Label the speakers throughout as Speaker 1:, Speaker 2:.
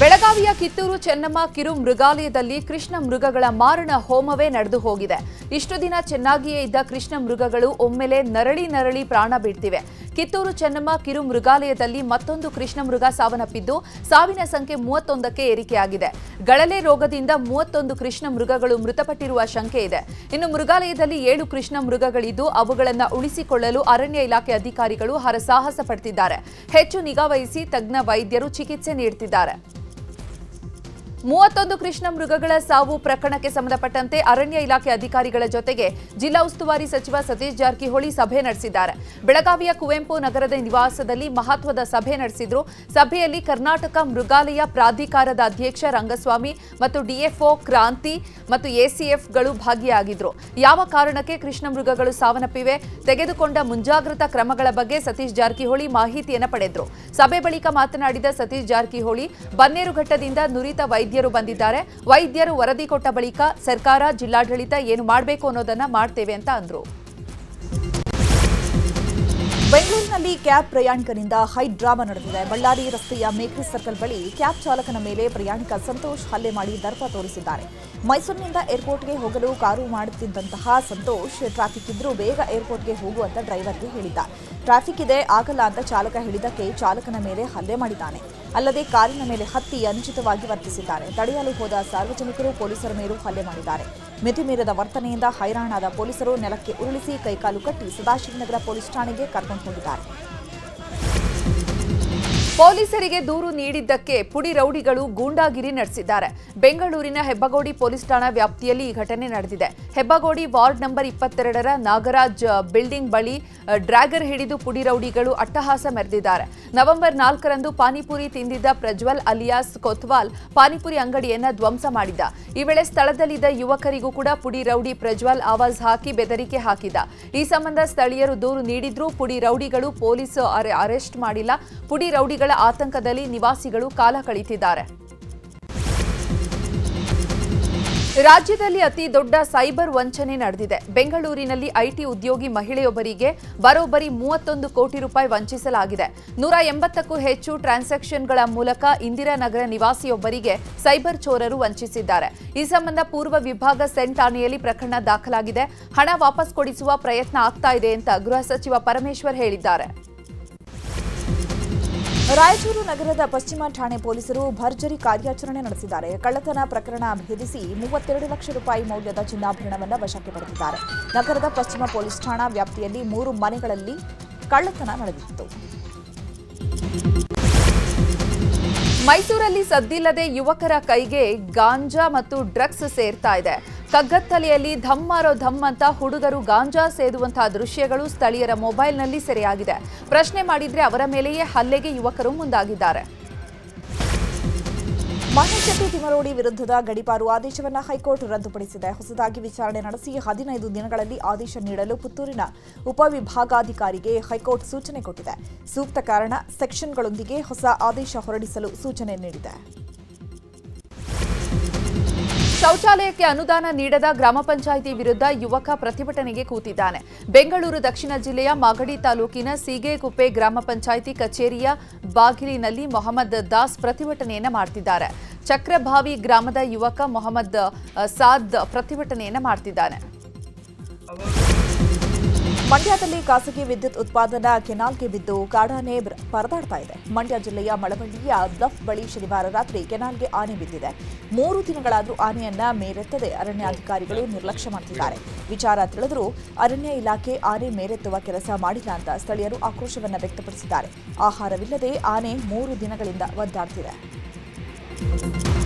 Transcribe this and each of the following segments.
Speaker 1: ಬೆಳಗಾವಿಯ ಕಿತ್ತೂರು ಚೆನ್ನಮ್ಮ ಕಿರು ಮೃಗಾಲಯದಲ್ಲಿ ಕೃಷ್ಣ ಮೃಗಗಳ ಮಾರಣ ಹೋಮವೇ ನಡೆದು ಹೋಗಿದೆ. ಇಷ್ಟು ದಿನ ಚೆನ್ನಾಗಿಯೇ ಇದ್ದ ಕೃಷ್ಣ ಮೃಗಗಳು ಒಮ್ಮೆಲೆ ನರಳಿ ಪ್ರಾಣ ಬಿಡ್ತಿವೆ. ಕಿತ್ತೂರು ಚೆನ್ನಮ್ಮ ಕಿರು ಮೃಗಾಲಯದಲ್ಲಿ ಮತ್ತೊಂದು ಕೃಷ್ಣ ಮೃಗ ಸಾವನ್ನಪ್ಪಿದ್ದು ಸಾವಿನ ಸಂಖ್ಯೆ 31ಕ್ಕೆ ಏರಿಕೆಯಾಗಿದೆ. ಗಳಲೆ ರೋಗದಿಂದ 31 ಕೃಷ್ಣ ಮೃಗಗಳು ಮೃತಪಟ್ಟಿರುವ ಶಂಕೆ ಇದೆ. ಇನ್ನು ಮೃಗಾಲಯದಲ್ಲಿ 7 ಕೃಷ್ಣ ಮೃಗಗಳಿದ್ದು ಅವುಗಳನ್ನು ಉಳಿಸಿಕೊಳ್ಳಲು ಅರಣ್ಯ ಇಲಾಖೆ ಅಧಿಕಾರಿಗಳು ಹರಸಾಹಸ ಪಡುತ್ತಿದ್ದಾರೆ. ಹೆಚ್ಚು ನಿಗಾ ವಹಿಸಿ ತಜ್ಞ ವೈದ್ಯರು ಚಿಕಿತ್ಸೆ ನೀಡುತ್ತಿದ್ದಾರೆ. 31 ಕೃಷ್ಣ ಮೃಗಗಳ ಸಾವು ಪ್ರಕರಣಕ್ಕೆ ಸಂಬಂಧಪಟ್ಟಂತೆ ಅರಣ್ಯ ಇಲಾಖೆ ಅಧಿಕಾರಿಗಳ ಜೊತೆಗೆ ಜಿಲ್ಲಾ ಉಸ್ತುವಾರಿ ಸಚಿವ ಸತೀಶ್ ಜಾರಕಿಹೊಳಿ ಸಭೆ ನಡೆಸಿದ್ದಾರೆ. ಬೆಳಗಾವಿಯ ಕುವೆಂಪು ನಗರದ ನಿವಾಸದಲ್ಲಿ ಮಹತ್ವದ ಸಭೆ ನಡೆಸಿದ್ರು. ಸಭೆಯಲ್ಲಿ ಕರ್ನಾಟಕ ಮೃಗಾಲಯ ಪ್ರಾಧಿಕಾರದ ಅಧ್ಯಕ್ಷ ರಂಗಸ್ವಾಮಿ ಮತ್ತು ಡಿಎಫ್ಒ ಕ್ರಾಂತಿ ಮತ್ತು ಎಸಿಎಫ್ಗಳು ಭಾಗಿಯಾಗಿದ್ರು. ಯಾವ ಕಾರಣಕ್ಕೆ ಕೃಷ್ಣ ಮೃಗಗಳು ಸಾವನ್ನಪ್ಪಿವೆ, ತೆಗೆದುಕೊಂಡ ಮುಂಜಾಗ್ರತಾ ಕ್ರಮಗಳ ಬಗ್ಗೆ ಸತೀಶ್ ಜಾರಕಿಹೊಳಿ ಮಾಹಿತಿಯನ್ನು ಪಡೆದರು. ಸಭೆ ಬಳಿಕ ಮಾತನಾಡಿದ ಸತೀಶ್ ಜಾರಕಿಹೊಳಿ, ಬನ್ನೇರುಘಟ್ಟದಿಂದ ನುರಿತ ವೈದ್ಯರು ಬಂದಿದ್ದಾರೆ. ವೈದ್ಯರು ವರದಿ ಕೊಟ್ಟ ಬಳಿಕ ಸರ್ಕಾರ, ಜಿಲ್ಲಾಡಳಿತ ಏನು ಮಾಡಬೇಕು ಅನ್ನೋದನ್ನ ಮಾಡ್ತೇವೆ ಅಂತ ಅಂದ್ರು.
Speaker 2: ಬೆಂಗಳೂರಿನಲ್ಲಿ ಕ್ಯಾಬ್ ಪ್ರಯಾಣಿಕನಿಂದ ಹೈ ಡ್ರಾಮಾ ನಡೆದಿದೆ. ಬಳ್ಳಾರಿ ರಸ್ತೆಯ ಮೇಕ್ರಿ ಸರ್ಕಲ್ ಬಳಿ ಕ್ಯಾಬ್ ಚಾಲಕನ ಮೇಲೆ ಪ್ರಯಾಣಿಕ ಸಂತೋಷ್ ಹಲ್ಲೆ ಮಾಡಿ ದರ್ಪ ತೋರಿಸಿದ್ದಾರೆ. ಮೈಸೂರಿನಿಂದ ಏರ್ಪೋರ್ಟ್ಗೆ ಹೋಗಲು ಕಾರು ಮಾಡುತ್ತಿದ್ದಂತಹ ಸಂತೋಷ್ ಟ್ರಾಫಿಕ್ ಇದ್ರೂ ಬೇಗ ಏರ್ಪೋರ್ಟ್ಗೆ ಹೋಗುವಂತ ಡ್ರೈವರ್ಗೆ ಹೇಳಿದ್ದ. ಟ್ರಾಫಿಕ್ ಇದೆ, ಆಗಲ್ಲ ಅಂತ ಚಾಲಕ ಹೇಳಿದ್ದಕ್ಕೆ ಚಾಲಕನ ಮೇಲೆ ಹಲ್ಲೆ ಮಾಡಿದ್ದಾನೆ. ಅಲ್ಲದೆ ಕಾರಿನ ಮೇಲೆ ಹತ್ತಿ ಅನುಚಿತವಾಗಿ ವರ್ತಿಸಿದ್ದಾರೆ. ತಡೆಯಲು ಹೋದ ಸಾರ್ವಜನಿಕರು ಪೊಲೀಸರ ಮೇಲೂ ಹಲ್ಲೆ ಮಾಡಿದ್ದಾರೆ. ಮಿತಿ ಮೀರಿದ ವರ್ತನೆಯಿಂದ ಹೈರಾಣಾದ ಪೊಲೀಸರು ನೆಲಕ್ಕೆ ಉರುಳಿಸಿ ಕೈಕಾಲು ಕಟ್ಟಿ ಸದಾಶಿವನಗರ ಪೊಲೀಸ್ ಠಾಣೆಗೆ ಕರ್ಕೊಂಡು ಹೋಗಿದ್ದಾರೆ.
Speaker 1: ಪೊಲೀಸರಿಗೆ ದೂರು ನೀಡಿದ್ದಕ್ಕೆ ಪುಡಿ ರೌಡಿಗಳು ಗೂಂಡಾಗಿರಿ ನಡೆಸಿದ್ದಾರೆ. ಬೆಂಗಳೂರಿನ ಹೆಬ್ಬಗೋಡಿ ಪೊಲೀಸ್ ಠಾಣಾ ವ್ಯಾಪ್ತಿಯಲ್ಲಿ ಈ ಘಟನೆ ನಡೆದಿದೆ. ಹೆಬ್ಬಗೋಡಿ ವಾರ್ಡ್ ನಂಬರ್ 22ರ ನಾಗರಾಜ್ ಬಿಲ್ಡಿಂಗ್ ಬಳಿ ಡ್ರ್ಯಾಗರ್ ಹಿಡಿದು ಪುಡಿ ರೌಡಿಗಳು ಅಟ್ಟಹಾಸ ಮೆರೆದಿದ್ದಾರೆ. ನವೆಂಬರ್ 4ರಂದು ಪಾನಿಪುರಿ ತಿಂದಿದ್ದ ಪ್ರಜ್ವಲ್ ಅಲಿಯಾಸ್ ಕೊತ್ವಾಲ್ ಪಾನಿಪುರಿ ಅಂಗಡಿಯನ್ನ ಧ್ವಂಸ ಮಾಡಿದ್ದ. ಈ ವೇಳೆ ಸ್ಥಳದಲ್ಲಿದ್ದ ಯುವಕರಿಗೂ ಕೂಡ ಪುಡಿ ರೌಡಿ ಪ್ರಜ್ವಲ್ ಆವಾಜ್ ಹಾಕಿ ಬೆದರಿಕೆ ಹಾಕಿದ್ದ. ಈ ಸಂಬಂಧ ಸ್ಥಳೀಯರು ದೂರು ನೀಡಿದ್ರೂ ಪುಡಿ ರೌಡಿಗಳು ಪೊಲೀಸ್ ಅರೆಸ್ಟ್ ಮಾಡಿಲ್ಲ. ಪುಡಿ ರೌಡಿಗಳ ಆತಂಕದಲ್ಲಿ ನಿವಾಸಿಗಳು ಕಾಲ ಕಳೆಯುತ್ತಿದ್ದಾರೆ. ರಾಜ್ಯದಲ್ಲಿ ಅತಿ ದೊಡ್ಡ ಸೈಬರ್ ವಂಚನೆ ನಡೆದಿದೆ. ಬೆಂಗಳೂರಿನಲ್ಲಿ ಐಟಿ ಉದ್ಯೋಗಿ ಮಹಿಳೆಯೊಬ್ಬರಿಗೆ ಬರೋಬ್ಬರಿ 31 ಕೋಟಿ ರೂಪಾಯಿ ವಂಚಿಸಲಾಗಿದೆ. 180ಕ್ಕೂ ಹೆಚ್ಚು ಟ್ರಾನ್ಸಾಕ್ಷನ್ಗಳ ಮೂಲಕ ಇಂದಿರಾನಗರ ನಿವಾಸಿಯೊಬ್ಬರಿಗೆ ಸೈಬರ್ ಚೋರರು ವಂಚಿಸಿದ್ದಾರೆ. ಈ ಸಂಬಂಧ ಪೂರ್ವ ವಿಭಾಗ ಸೆನ್ ಠಾಣೆಯಲ್ಲಿ ಪ್ರಕರಣ ದಾಖಲಾಗಿದೆ. ಹಣ ವಾಪಸ್ ಕೊಡಿಸುವ ಪ್ರಯತ್ನ ಆಗ್ತಾ ಇದೆ ಅಂತ ಗೃಹ ಸಚಿವ ಪರಮೇಶ್ವರ್ ಹೇಳಿದ್ದಾರೆ.
Speaker 2: ರಾಯಚೂರು ನಗರದ ಪಶ್ಚಿಮ ಠಾಣೆ ಪೊಲೀಸರು ಭರ್ಜರಿ ಕಾರ್ಯಾಚರಣೆ ನಡೆಸಿದ್ದಾರೆ. ಕಳ್ಳತನ ಪ್ರಕರಣ ಭೇದಿಸಿ 32 ಲಕ್ಷ ರೂಪಾಯಿ ಮೌಲ್ಯದ ಚಿನ್ನಾಭರಣವನ್ನು ವಶಕ್ಕೆ ಪಡೆದಿದ್ದಾರೆ. ನಗರದ ಪಶ್ಚಿಮ ಪೊಲೀಸ್ ಠಾಣಾ ವ್ಯಾಪ್ತಿಯಲ್ಲಿ 3 ಮನೆಗಳಲ್ಲಿ ಕಳ್ಳತನ ನಡೆದಿತ್ತು.
Speaker 1: ಮೈಸೂರಲ್ಲಿ ಸದ್ದಿಲ್ಲದೆ ಯುವಕರ ಕೈಗೆ ಗಾಂಜಾ ಮತ್ತು ಡ್ರಗ್ಸ್ ಸೇರ್ತಾ ಇದೆ. ಕಗ್ಗತ್ತಲೆಯಲ್ಲಿ ಧಮ್ ಮಾರೋ ಧಮ್ ಅಂತ ಹುಡುಗರು ಗಾಂಜಾ ಸೇದುವಂತಹ ದೃಶ್ಯಗಳು ಸ್ಥಳೀಯರ ಮೊಬೈಲ್ನಲ್ಲಿ ಸೆರೆಯಾಗಿದೆ. ಪ್ರಶ್ನೆ ಮಾಡಿದ್ರೆ ಅವರ ಮೇಲೆಯೇ ಹಲ್ಲೆಗೆ ಯುವಕರು ಮುಂದಾಗಿದ್ದಾರೆ.
Speaker 2: ಮಹೇಶ್ ತಿಮರೋಡಿ ವಿರುದ್ಧದ ಗಡೀಪಾರು ಆದೇಶವನ್ನು ಹೈಕೋರ್ಟ್ ರದ್ದುಪಡಿಸಿದೆ. ಹೊಸದಾಗಿ ವಿಚಾರಣೆ ನಡೆಸಿ 15 ದಿನಗಳಲ್ಲಿ ಆದೇಶ ನೀಡಲು ಪುತ್ತೂರಿನ ಉಪವಿಭಾಗಾಧಿಕಾರಿಗೆ ಹೈಕೋರ್ಟ್ ಸೂಚನೆ ಕೊಟ್ಟಿದೆ. ಸೂಕ್ತ ಕಾರಣ, ಸೆಕ್ಷನ್ಗಳೊಂದಿಗೆ ಹೊಸ ಆದೇಶ ಹೊರಡಿಸಲು ಸೂಚನೆ ನೀಡಿದೆ.
Speaker 1: ಶೌಚಾಲಯಕ್ಕೆ ಅನುದಾನ ನೀಡದ ಗ್ರಾಮ ಪಂಚಾಯಿತಿ ವಿರುದ್ಧ ಯುವಕ ಪ್ರತಿಭಟನೆಗೆ ಕೂತಿದ್ದಾನೆ. ಬೆಂಗಳೂರು ದಕ್ಷಿಣ ಜಿಲ್ಲೆಯ ಮಾಗಡಿ ತಾಲೂಕಿನ ಸೀಗೆಕುಪ್ಪೆ ಗ್ರಾಮ ಪಂಚಾಯಿತಿ ಕಚೇರಿಯ ಬಾಗಿಲಿನಲ್ಲಿ ಮೊಹಮ್ಮದ್ ದಾಸ್ ಪ್ರತಿಭಟನೆಯನ್ನ ಮಾಡುತ್ತಿದ್ದಾರೆ. ಚಕ್ರಭಾವಿ ಗ್ರಾಮದ ಯುವಕ ಮೊಹಮ್ಮದ್ ಸಾದ್ ಪ್ರತಿಭಟನೆಯನ್ನ ಮಾಡುತ್ತಿದ್ದಾನೆ.
Speaker 2: ಮಂಡ್ಯದಲ್ಲಿ ಖಾಸಗಿ ವಿದ್ಯುತ್ ಉತ್ಪಾದನಾ ಕೆನಾಲ್ಗೆ ಬಿದ್ದು ಕಾಡಾನೆ ಪರದಾಡ್ತಾ ಇದೆ. ಮಂಡ್ಯ ಜಿಲ್ಲೆಯ ಮಳವಳ್ಳಿಯ ಬ್ಲಫ್ ಬಳಿ ಶನಿವಾರ ರಾತ್ರಿ ಕೆನಾಲ್ಗೆ ಆನೆ ಬಿದ್ದಿದೆ. 3 ದಿನಗಳಾದರೂ ಆನೆಯನ್ನ ಮೇರೆತ್ತದೆ ಅರಣ್ಯಾಧಿಕಾರಿಗಳು ನಿರ್ಲಕ್ಷ್ಯ ಮಾಡುತ್ತಿದ್ದಾರೆ. ವಿಚಾರ ತಿಳಿದರೂ ಅರಣ್ಯ ಇಲಾಖೆ ಆನೆ ಮೇರೆತ್ತುವ ಕೆಲಸ ಮಾಡಿಲ್ಲ ಅಂತ ಸ್ಥಳೀಯರು ಆಕ್ರೋಶವನ್ನು ವ್ಯಕ್ತಪಡಿಸಿದ್ದಾರೆ. ಆಹಾರವಿಲ್ಲದೆ ಆನೆ 3 ದಿನಗಳಿಂದ ಒದ್ದಾಡ್ತಿದೆ.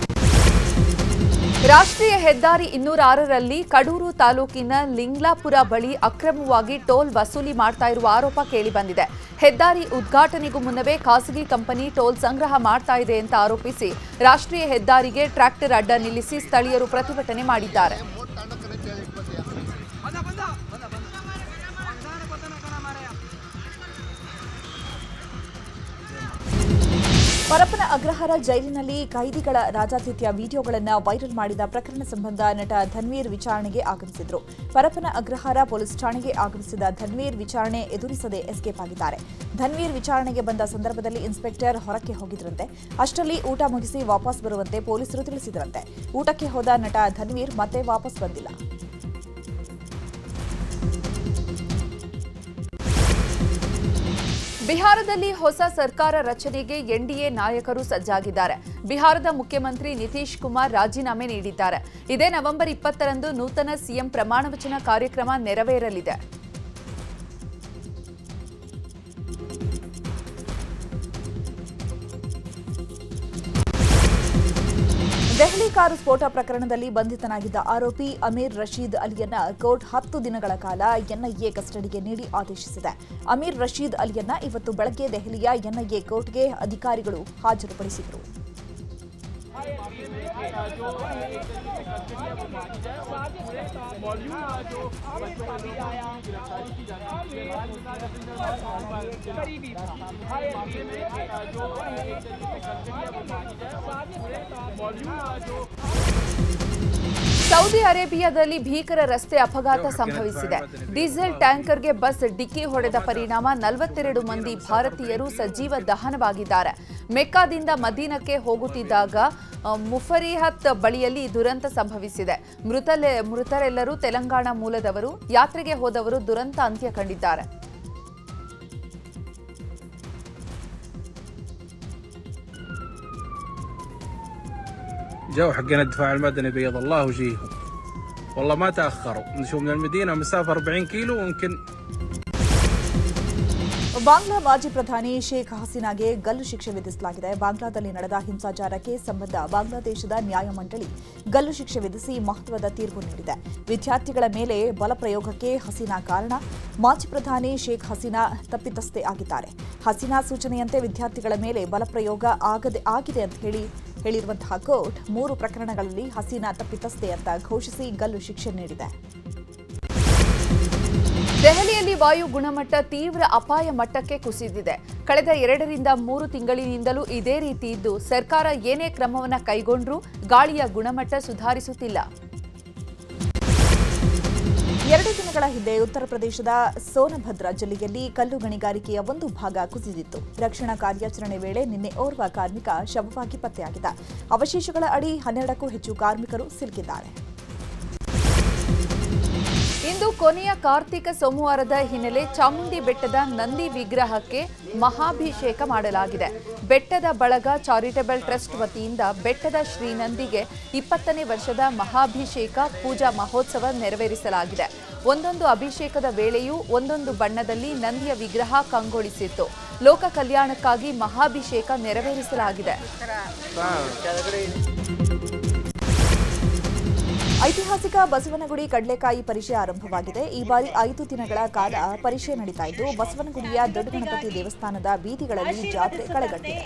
Speaker 1: ರಾಷ್ಟ್ರೀಯ ಹೆದ್ದಾರಿ 206ರಲ್ಲಿ ಕಡೂರು ತಾಲೂಕಿನ ಲಿಂಗ್ಲಾಪುರ ಬಳಿ ಅಕ್ರಮವಾಗಿ ಟೋಲ್ ವಸೂಲಿ ಮಾಡ್ತಾ ಇರುವ ಆರೋಪ ಕೇಳಿಬಂದಿದೆ. ಹೆದ್ದಾರಿ ಉದ್ಘಾಟನೆಗೂ ಮುನ್ನವೇ ಖಾಸಗಿ ಕಂಪನಿ ಟೋಲ್ ಸಂಗ್ರಹ ಮಾಡ್ತಾ ಇದೆ ಅಂತ ಆರೋಪಿಸಿ ರಾಷ್ಟ್ರೀಯ ಹೆದ್ದಾರಿಗೆ ಟ್ರ್ಯಾಕ್ಟರ್ ಅಡ್ಡ ನಿಲ್ಲಿಸಿ ಸ್ಥಳೀಯರು ಪ್ರತಿಭಟನೆ ಮಾಡಿದ್ದಾರೆ.
Speaker 2: ಪರಪ್ಪನ ಅಗ್ರಹಾರ ಜೈಲಿನಲ್ಲಿ ಕೈದಿಗಳ ರಾಜಾತಿಥ್ಯ ವಿಡಿಯೋಗಳನ್ನು ವೈರಲ್ ಮಾಡಿದ ಪ್ರಕರಣ ಸಂಬಂಧ ನಟ ಧನ್ವೀರ್ ವಿಚಾರಣೆಗೆ ಆಗಮಿಸಿದ್ರು. ಪರಪ್ಪನ ಅಗ್ರಹಾರ ಪೊಲೀಸ್ ಠಾಣೆಗೆ ಆಗಮಿಸಿದ ಧನ್ವೀರ್ ವಿಚಾರಣೆ ಎದುರಿಸದೆ ಎಸ್ಕೇಪ್ ಆಗಿದ್ದಾರೆ. ಧನ್ವೀರ್ ವಿಚಾರಣೆಗೆ ಬಂದ ಸಂದರ್ಭದಲ್ಲಿ ಇನ್ಸ್ಪೆಕ್ಟರ್ ಹೊರಕ್ಕೆ ಹೋಗಿದ್ರಂತೆ. ಅಷ್ಟರಲ್ಲಿ ಊಟ ಮುಗಿಸಿ ವಾಪಸ್ ಬರುವಂತೆ ಪೊಲೀಸರು ತಿಳಿಸಿದ್ರಂತೆ. ಊಟಕ್ಕೆ ಹೋದ ನಟ ಧನ್ವೀರ್ ಮತ್ತೆ ವಾಪಸ್ ಬಂದಿಲ್ಲ.
Speaker 1: ಬಿಹಾರದಲ್ಲಿ ಹೊಸ ಸರ್ಕಾರ ರಚನೆಗೆ ಎನ್ಡಿಎ ನಾಯಕರು ಸಜ್ಜಾಗಿದ್ದಾರೆ. ಬಿಹಾರದ ಮುಖ್ಯಮಂತ್ರಿ ನಿತೀಶ್ ಕುಮಾರ್ ರಾಜೀನಾಮೆ ನೀಡಿದ್ದಾರೆ. ಇದೇ ನವೆಂಬರ್ 20ರಂದು ನೂತನ ಸಿಎಂ ಪ್ರಮಾಣವಚನ ಕಾರ್ಯಕ್ರಮ ನೆರವೇರಲಿದೆ.
Speaker 2: ದೆಹಲಿ ಕಾರು ಸ್ಫೋಟ ಪ್ರಕರಣದಲ್ಲಿ ಬಂಧಿತನಾಗಿದ್ದ ಆರೋಪಿ ಅಮೀರ್ ರಶೀದ್ ಅಲಿಯನ್ನ ಕೋರ್ಟ್ 10 ದಿನಗಳ ಕಾಲ ಎನ್ಐಎ ಕಸ್ಟಡಿಗೆ ನೀಡಿ ಆದೇಶಿಸಿದೆ. ಅಮೀರ್ ರಶೀದ್ ಅಲಿಯನ್ನ ಇವತ್ತು ಬೆಳಗ್ಗೆ ದೆಹಲಿಯ ಎನ್ಐಎ ಕೋರ್ಟ್ಗೆ ಅಧಿಕಾರಿಗಳು ಹಾಜರುಪಡಿಸಿದರು.
Speaker 1: ಸೌದಿ ಅರೇಬಿಯಾದಲ್ಲಿ ಭೀಕರ ರಸ್ತೆ ಅಪಘಾತ ಸಂಭವಿಸಿದೆ. ಡೀಸೆಲ್ ಟ್ಯಾಂಕರ್ಗೆ ಬಸ್ ಡಿಕ್ಕಿ ಹೊಡೆದ ಪರಿಣಾಮ 42 ಮಂದಿ ಭಾರತೀಯರು ಸಜೀವ ದಹನವಾಗಿದ್ದಾರೆ. ಮೆಕ್ಕಾದಿಂದ ಮದೀನಕ್ಕೆ ಹೋಗುತ್ತಿದ್ದಾಗ ಮುಫರಿಹತ್ ಬಳಿಯಲ್ಲಿ ದುರಂತ ಸಂಭವಿಸಿದೆ. ಮೃತರೆಲ್ಲರೂ ತೆಲಂಗಾಣ ಮೂಲದವರು. ಯಾತ್ರೆಗೆ ಹೋದವರು ದುರಂತ ಅಂತ್ಯ ಕಂಡಿದ್ದಾರೆ.
Speaker 3: جو حقنا الدفاع المدني بيض الله وجيههم والله ما تأخروا. نشوف من المدينة مسافة 40 كيلو ويمكن.
Speaker 2: ಬಾಂಗ್ಲಾ ಮಾಜಿ ಪ್ರಧಾನಿ ಶೇಖ್ ಹಸೀನಾಗೆ ಗಲ್ಲು ಶಿಕ್ಷೆ ವಿಧಿಸಲಾಗಿದೆ. ಬಾಂಗ್ಲಾದಲ್ಲಿ ನಡೆದ ಹಿಂಸಾಚಾರಕ್ಕೆ ಸಂಬಂಧ ಬಾಂಗ್ಲಾದೇಶದ ನ್ಯಾಯಮಂಡಳಿ ಗಲ್ಲು ಶಿಕ್ಷೆ ವಿಧಿಸಿ ಮಹತ್ವದ ತೀರ್ಪು ನೀಡಿದೆ. ವಿದ್ಯಾರ್ಥಿಗಳ ಮೇಲೆ ಬಲಪ್ರಯೋಗಕ್ಕೆ ಹಸೀನಾ ಕಾರಣ. ಮಾಜಿ ಪ್ರಧಾನಿ ಶೇಖ್ ಹಸೀನಾ ತಪ್ಪಿತಸ್ಥೆ ಆಗಿದ್ದಾರೆ. ಹಸೀನಾ ಸೂಚನೆಯಂತೆ ವಿದ್ಯಾರ್ಥಿಗಳ ಮೇಲೆ ಬಲಪ್ರಯೋಗ ಆಗಿದೆ ಅಂತ ಹೇಳಿರುವಂತಹ ಕೋರ್ಟ್ 3 ಪ್ರಕರಣಗಳಲ್ಲಿ ಹಸೀನಾ ತಪ್ಪಿತಸ್ಥೆ ಅಂತ ಘೋಷಿಸಿ ಗಲ್ಲು ಶಿಕ್ಷೆ ನೀಡಿದೆ.
Speaker 1: ದೆಹಲಿಯಲ್ಲಿ ವಾಯು ಗುಣಮಟ್ಟ ತೀವ್ರ ಅಪಾಯ ಮಟ್ಟಕ್ಕೆ ಕುಸಿದಿದೆ. ಕಳೆದ 2 ರಿಂದ 3 ತಿಂಗಳಿನಿಂದಲೂ ಇದೇ ರೀತಿ ಇದ್ದು ಸರ್ಕಾರ ಏನೇ ಕ್ರಮವನ್ನು ಕೈಗೊಂಡ್ರೂ ಗಾಳಿಯ ಗುಣಮಟ್ಟ ಸುಧಾರಿಸುತ್ತಿಲ್ಲ.
Speaker 2: 2 ದಿನಗಳ ಹಿಂದೆ ಉತ್ತರ ಪ್ರದೇಶದ ಸೋನಭದ್ರಾ ಜಿಲ್ಲೆಯಲ್ಲಿ ಕಲ್ಲು ಗಣಿಗಾರಿಕೆಯ ಒಂದು ಭಾಗ ಕುಸಿದಿತ್ತು. ರಕ್ಷಣಾ ಕಾರ್ಯಾಚರಣೆ ವೇಳೆ ನಿನ್ನೆ ಓರ್ವ ಕಾರ್ಮಿಕ ಶವವಾಗಿ ಪತ್ತೆಯಾಗಿದ್ದ. ಅವಶೇಷಗಳ ಅಡಿ 12ಕ್ಕೂ ಹೆಚ್ಚು ಕಾರ್ಮಿಕರು ಸಿಲುಕಿದ್ದಾರೆ.
Speaker 1: ಇಂದು ಕೊನೆಯ ಕಾರ್ತಿಕ ಸೋಮವಾರದ ಹಿನ್ನೆಲೆ ಚಾಮುಂಡಿ ಬೆಟ್ಟದ ನಂದಿ ವಿಗ್ರಹಕ್ಕೆ ಮಹಾಭಿಷೇಕ ಮಾಡಲಾಗಿದೆ. ಬೆಟ್ಟದ ಬಳಗ ಚಾರಿಟಬಲ್ ಟ್ರಸ್ಟ್ ವತಿಯಿಂದ ಬೆಟ್ಟದ ಶ್ರೀನಂದಿಗೆ 20ನೇ ವರ್ಷದ ಮಹಾಭಿಷೇಕ ಪೂಜಾ ಮಹೋತ್ಸವ ನೆರವೇರಿಸಲಾಗಿದೆ. ಒಂದೊಂದು ಅಭಿಷೇಕದ ವೇಳೆಯೂ ಒಂದೊಂದು ಬಣ್ಣದಲ್ಲಿ ನಂದಿಯ ವಿಗ್ರಹ ಕಂಗೊಳಿಸಿತ್ತು. ಲೋಕ ಕಲ್ಯಾಣಕ್ಕಾಗಿ ಮಹಾಭಿಷೇಕ ನೆರವೇರಿಸಲಾಗಿದೆ.
Speaker 2: ಐತಿಹಾಸಿಕ ಬಸವನಗುಡಿ ಕಡಲೆಕಾಯಿ ಪರಿಷೆ ಆರಂಭವಾಗಿದೆ. ಈ ಬಾರಿ 5 ದಿನಗಳ ಕಾಲ ಪರಿಷೆ ನಡೀತಾ ಇದ್ದು ಬಸವನಗುಡಿಯ ದೊಡ್ಡ ಗಣಪತಿ ದೇವಸ್ಥಾನದ ಬೀದಿಗಳಲ್ಲಿ ಜಾತ್ರೆ ಕಳೆಗಟ್ಟಿದೆ.